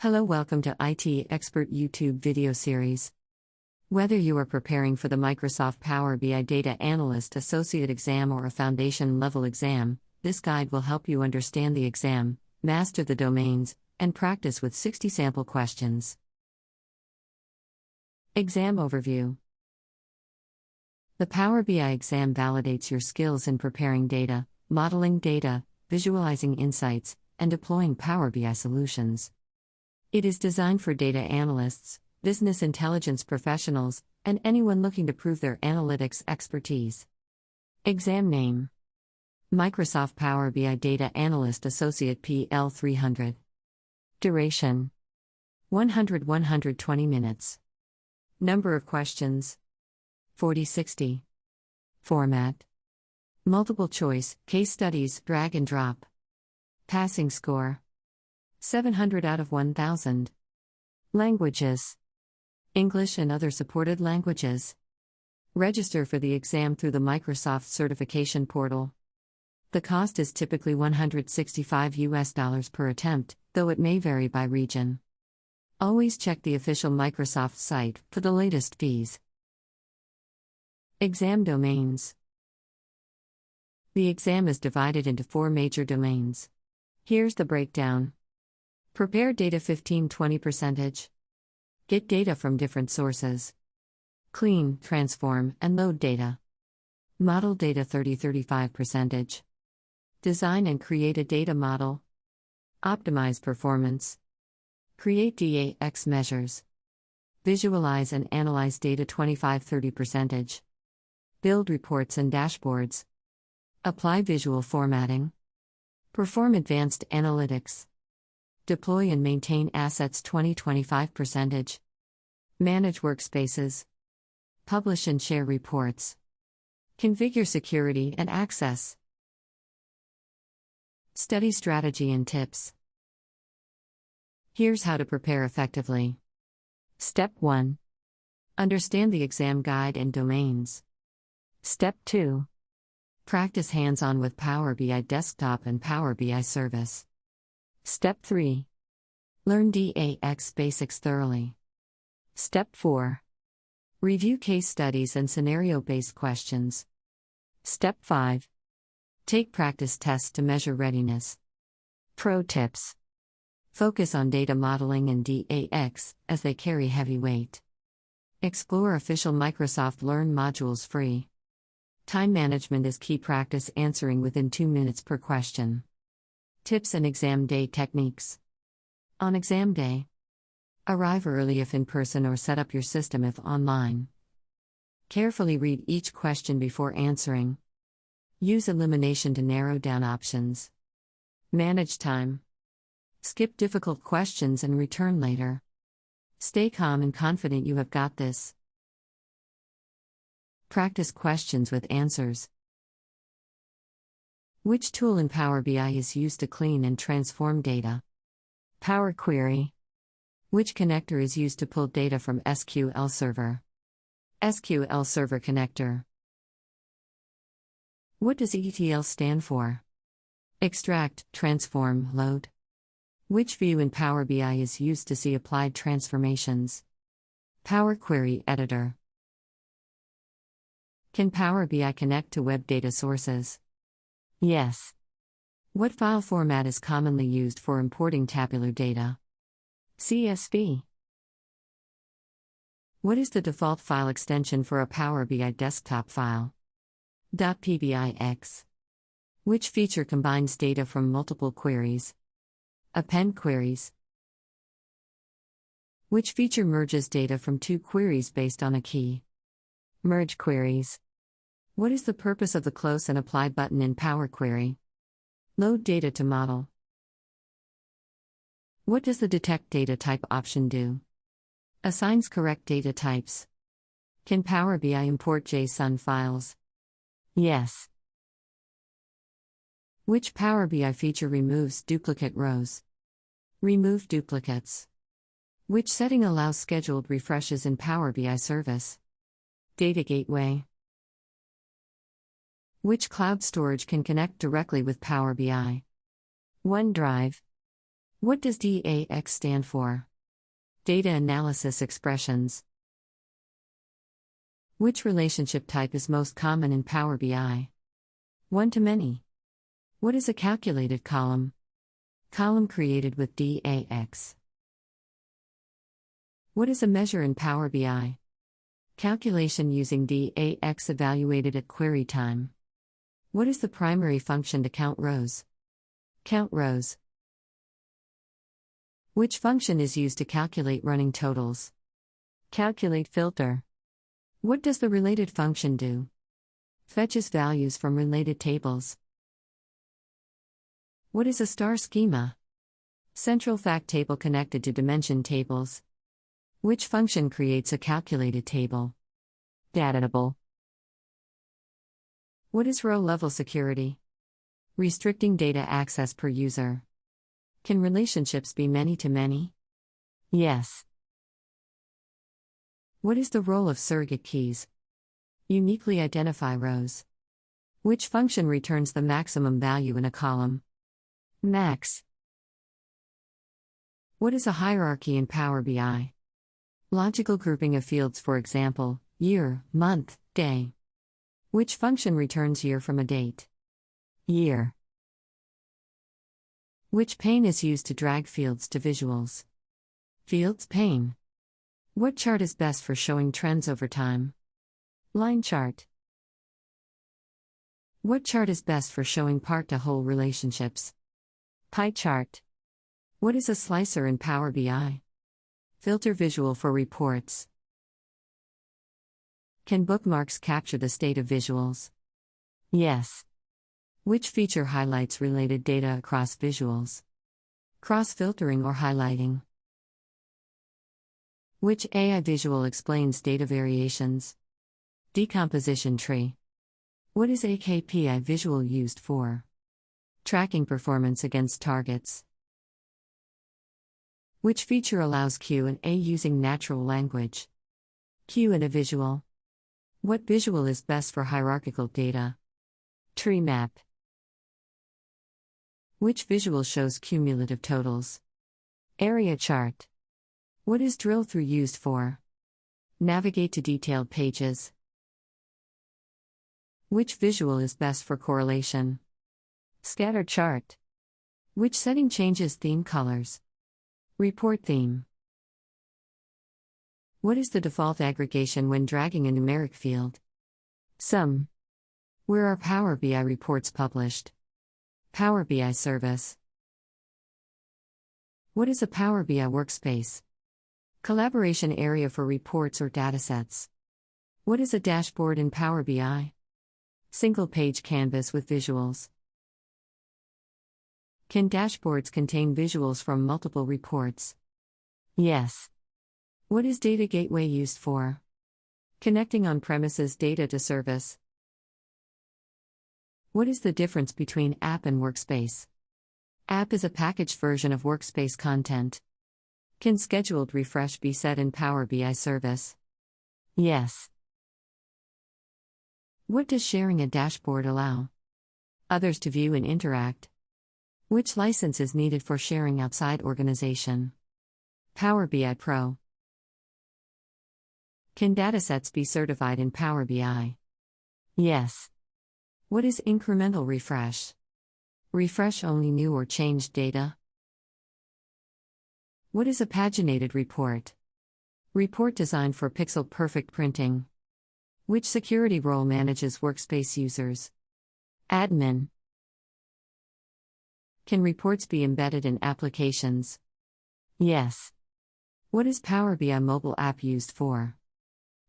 Hello, welcome to IT Expert YouTube video series. Whether you are preparing for the Microsoft Power BI Data Analyst Associate exam or a foundation level exam, this guide will help you understand the exam, master the domains, and practice with 60 sample questions. Exam Overview. The Power BI exam validates your skills in preparing data, modeling data, visualizing insights, and deploying Power BI solutions. It is designed for data analysts, business intelligence professionals, and anyone looking to prove their analytics expertise. Exam Name: Microsoft Power BI Data Analyst Associate PL 300. Duration: 100-120 minutes. Number of questions: 40-60. Format: multiple choice, case studies, drag and drop. Passing score: 700 out of 1000. Languages: English and other supported languages. Register for the exam through the Microsoft Certification portal. The cost is typically $165 per attempt, though it may vary by region. Always check the official Microsoft site for the latest fees. Exam Domains. The exam is divided into 4 major domains. Here's the breakdown. Prepare data 15-20%. Get data from different sources. Clean, transform, and load data. Model data 30-35%. Design and create a data model. Optimize performance. Create DAX measures. Visualize and analyze data 25-30%. Build reports and dashboards. Apply visual formatting. Perform advanced analytics. Deploy and maintain assets 20-25%. Manage workspaces. Publish and share reports. Configure security and access. Study strategy and tips. Here's how to prepare effectively. Step 1. Understand the exam guide and domains. Step 2. Practice hands-on with Power BI Desktop and Power BI Service. Step 3. Learn DAX basics thoroughly. Step 4. Review case studies and scenario-based questions. Step 5. Take practice tests to measure readiness. Pro tips. Focus on data modeling and DAX, as they carry heavy weight. Explore official Microsoft Learn modules free. Time management is key. Practice answering within 2 minutes per question. Tips and exam day techniques. On exam day, arrive early if in person or set up your system if online. Carefully read each question before answering. Use elimination to narrow down options. Manage time. Skip difficult questions and return later. Stay calm and confident you have got this. Practice questions with answers. Which tool in Power BI is used to clean and transform data? Power Query. Which connector is used to pull data from SQL Server? SQL Server Connector. What does ETL stand for? Extract, transform, load. Which view in Power BI is used to see applied transformations? Power Query Editor. Can Power BI connect to web data sources? Yes. What file format is commonly used for importing tabular data? CSV. What is the default file extension for a Power BI desktop file? .pbix. Which feature combines data from multiple queries? Append queries. Which feature merges data from 2 queries based on a key? Merge queries. What is the purpose of the Close and Apply button in Power Query? Load data to model. What does the Detect Data Type option do? Assigns correct data types. Can Power BI import JSON files? Yes. Which Power BI feature removes duplicate rows? Remove duplicates. Which setting allows scheduled refreshes in Power BI Service? Data Gateway. Which cloud storage can connect directly with Power BI? OneDrive. What does DAX stand for? Data Analysis Expressions. Which relationship type is most common in Power BI? One-to-many. What is a calculated column? Column created with DAX. What is a measure in Power BI? Calculation using DAX evaluated at query time. What is the primary function to count rows? Count rows. Which function is used to calculate running totals? Calculate filter. What does the related function do? Fetches values from related tables. What is a star schema? Central fact table connected to dimension tables. Which function creates a calculated table? Datatable. What is row-level security? Restricting data access per user. Can relationships be many-to-many? Yes. What is the role of surrogate keys? Uniquely identify rows. Which function returns the maximum value in a column? Max. What is a hierarchy in Power BI? Logical grouping of fields, for example, year, month, day. Which function returns year from a date? Year. Which pane is used to drag fields to visuals? Fields pane. What chart is best for showing trends over time? Line chart. What chart is best for showing part-to-whole relationships? Pie chart. What is a slicer in Power BI? Filter visual for reports. Can bookmarks capture the state of visuals? Yes. Which feature highlights related data across visuals? Cross-filtering or highlighting? Which AI visual explains data variations? Decomposition tree. What is a KPI visual used for? Tracking performance against targets. Which feature allows Q&A using natural language? Q&A visual. What visual is best for hierarchical data? Tree map. Which visual shows cumulative totals? Area chart. What is drill through used for? Navigate to detailed pages. Which visual is best for correlation? Scatter chart. Which setting changes theme colors? Report theme. What is the default aggregation when dragging a numeric field? Sum. Where are Power BI reports published? Power BI service. What is a Power BI workspace? Collaboration area for reports or datasets. What is a dashboard in Power BI? Single-page canvas with visuals. Can dashboards contain visuals from multiple reports? Yes. What is Data Gateway used for? Connecting on-premises data to service. What is the difference between app and workspace? App is a packaged version of workspace content. Can scheduled refresh be set in Power BI service? Yes. What does sharing a dashboard allow? Others to view and interact. Which license is needed for sharing outside organization? Power BI Pro. Can datasets be certified in Power BI? Yes. What is incremental refresh? Refresh only new or changed data. What is a paginated report? Report designed for pixel-perfect printing. Which security role manages workspace users? Admin. Can reports be embedded in applications? Yes. What is Power BI mobile app used for?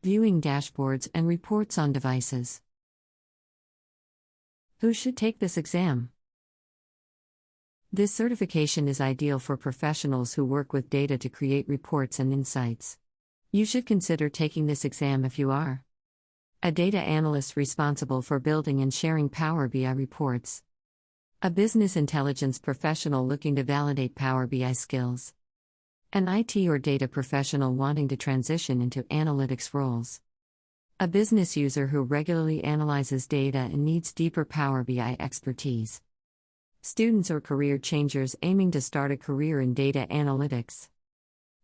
Viewing dashboards and reports on devices. Who should take this exam? This certification is ideal for professionals who work with data to create reports and insights. You should consider taking this exam if you are a data analyst responsible for building and sharing Power BI reports, a business intelligence professional looking to validate Power BI skills, an IT or data professional wanting to transition into analytics roles, a business user who regularly analyzes data and needs deeper Power BI expertise. students or career changers aiming to start a career in data analytics.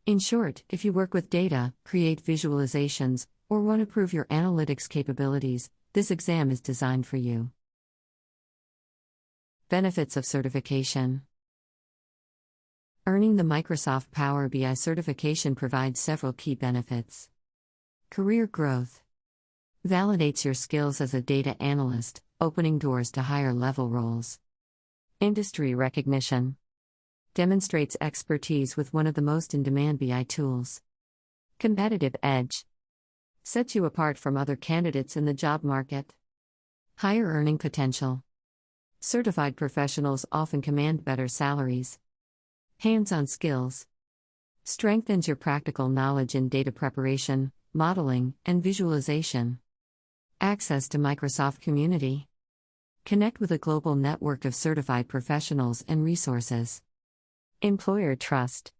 In short, if you work with data, create visualizations, or want to prove your analytics capabilities, this exam is designed for you. Benefits of certification. Earning the Microsoft Power BI certification provides several key benefits. Career growth. Validates your skills as a data analyst, opening doors to higher level roles. Industry recognition. Demonstrates expertise with one of the most in-demand BI tools. Competitive edge. Sets you apart from other candidates in the job market. Higher earning potential. Certified professionals often command better salaries. Hands-on skills. Strengthens your practical knowledge in data preparation, modeling, and visualization. Access to Microsoft community. Connect with a global network of certified professionals and resources. Employer trust.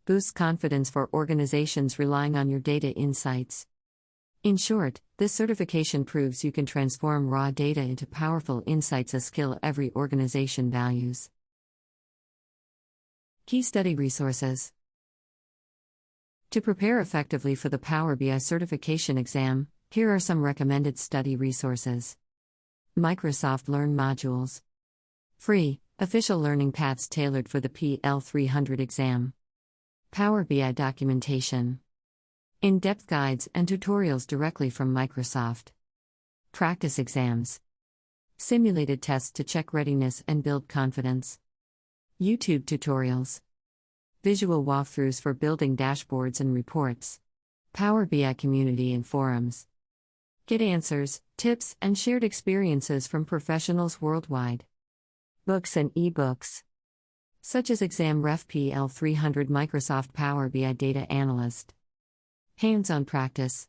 Boosts confidence for organizations relying on your data insights. In short, this certification proves you can transform raw data into powerful insights, a skill every organization values. Key study resources. To prepare effectively for the Power BI certification exam, here are some recommended study resources. Microsoft Learn modules. Free, official learning paths tailored for the PL300 exam. Power BI documentation. In-depth guides and tutorials directly from Microsoft. Practice exams. Simulated tests to check readiness and build confidence. YouTube tutorials. Visual walkthroughs for building dashboards and reports. Power BI community and forums. Get answers, tips, and shared experiences from professionals worldwide. Books and ebooks. Such as Exam Ref PL300 Microsoft Power BI Data Analyst. Hands-on practice.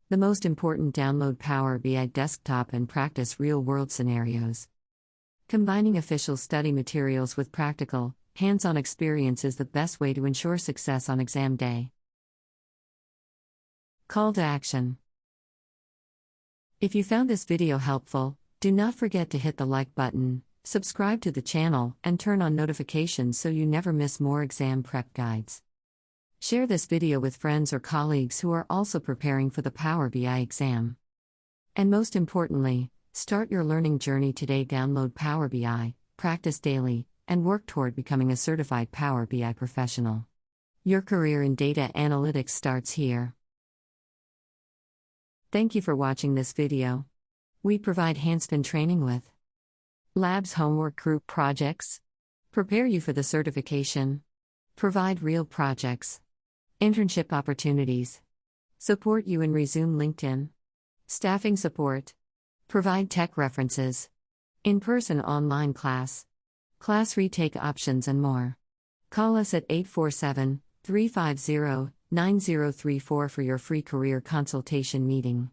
The most important, download Power BI desktop and practice real-world scenarios. Combining official study materials with practical, hands-on experience is the best way to ensure success on exam day. Call to action. If you found this video helpful, do not forget to hit the like button, subscribe to the channel, and turn on notifications so you never miss more exam prep guides. Share this video with friends or colleagues who are also preparing for the Power BI exam. And most importantly, start your learning journey today. Download Power BI, practice daily, and work toward becoming a certified Power BI professional. Your career in data analytics starts here. Thank you for watching this video. We provide hands-on training with labs, homework, group projects. Prepare you for the certification. Provide real projects. Internship opportunities. Support you in Resume LinkedIn. Staffing support. Provide tech references. In-person online class. Class retake options and more. Call us at 847-350-9034 for your free career consultation meeting.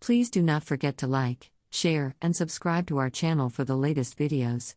Please do not forget to like, share, and subscribe to our channel for the latest videos.